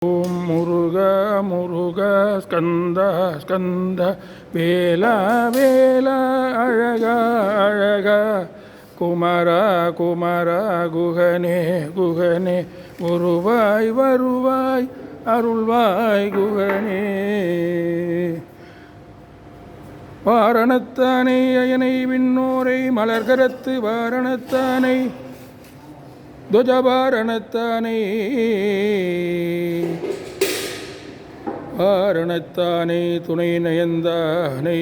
ஓம் முருக முருக ஸ்கந்த ஸ்கந்த வேல வேல அழக அழக குமர குமர குகனே குகனே வருவாய் வருவாய் அருள்வாய் குகனே. வாரணத்தானை அயனை விண்ணோரை மலர்கரத்து வாரணத்தானை துவஜபாரணத்தானை வாரணத்தானை துணை நயந்தானை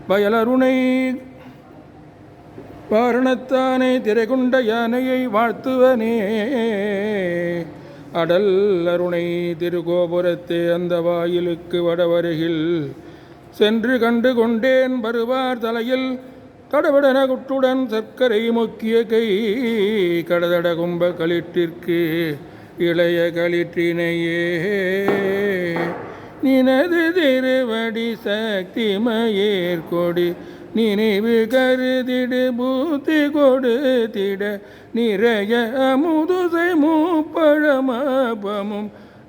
வயலருணை வாரணத்தானை திரைகுண்ட யானையை வாழ்த்துவனே. அடல் அருணை திருகோபுரத்தே அந்த வாயிலுக்கு வடவருகில் சென்று கண்டு கொண்டேன் வருவார் தலையில் தடவடன குட்டுடன் சர்க்கரை முக்கிய கை கடதட கும்ப களிற்றிற்கு இளைய களிற்றினையே. நினது திருவடி சக்தி மயேற்கொடி நினைவு கருதிடு பூத்தி கொடுத்திட நிறைய அமுதுசை மூப்பழமபமும்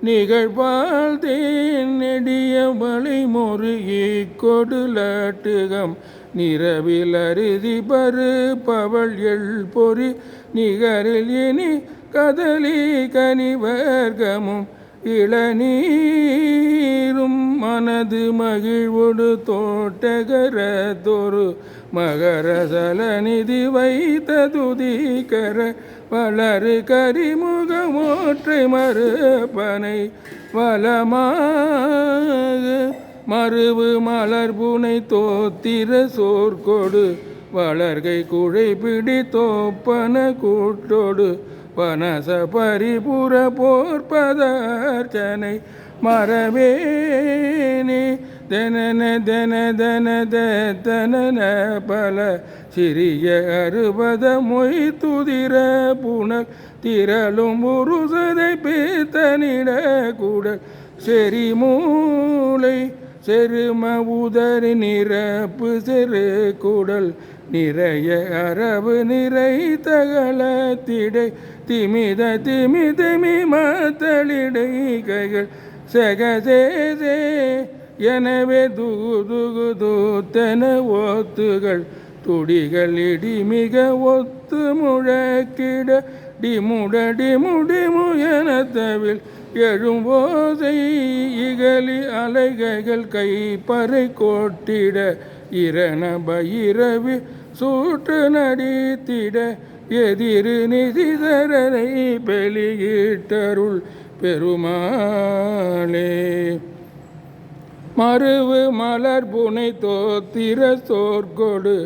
நிகழ்வாள் தேன் நெடிய வழி முருகி கொடுலாட்டுகம் நிறவில் அருதி பரு பவள் எள் பொறி நிகரில் இனி கதலி கனிவர்க்கமும் இளநீரும் மனது மகிழ்வொடு தோட்டகரத்தொரு மகரசலநிதி வைத்த துதிகர வளரு கரிமுகமோற்றை மறுபனை வளமாக மறுவு மலர்புனை தோத்திர சோர்கொடு வளர்கை குழை பிடி தோப்பன கூட்டோடு வனச பரிபுற போர்பதர்ச்சனை மரவேனே. தெனன தென தென தன பல சிறிய அறுபத மொய் துதிர புனல் திரளும் உருசதை பேத்தனிட கூடல் செறி மூளை செரும உதறி நிரப்பு செரு குடல் நிறைய அரவு நிறை தகலத்திடை திமித திமிதமி மத்தளிடை கைகள் செகசேசே எனவே துகு துகு தூத்தன ஒத்துகள் துடிகள் இடிமிக ஒத்து முழக்கிட டிமுட டிமுடிமு என தவில் எழும்போதை இகலி அலைகைகள் கைப்பறை கோட்டிட இரண பைரவி சூற்று நடித்திட எதிரு நிதிதரனை வெளியிட்டருள் பெருமாளே. மறுவு மலர் புனை தோத்திர சோர்கொடு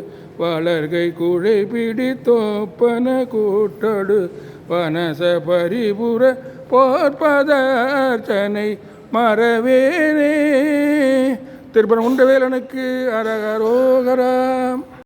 வளர்கை குழை பிடி தோப்பன கூட்டொடு வனச பரிபுற போர்பதர்ச்சனை மரவேனே. திருப்பரங்குன்ற வேலனுக்கு அரகரோகரா.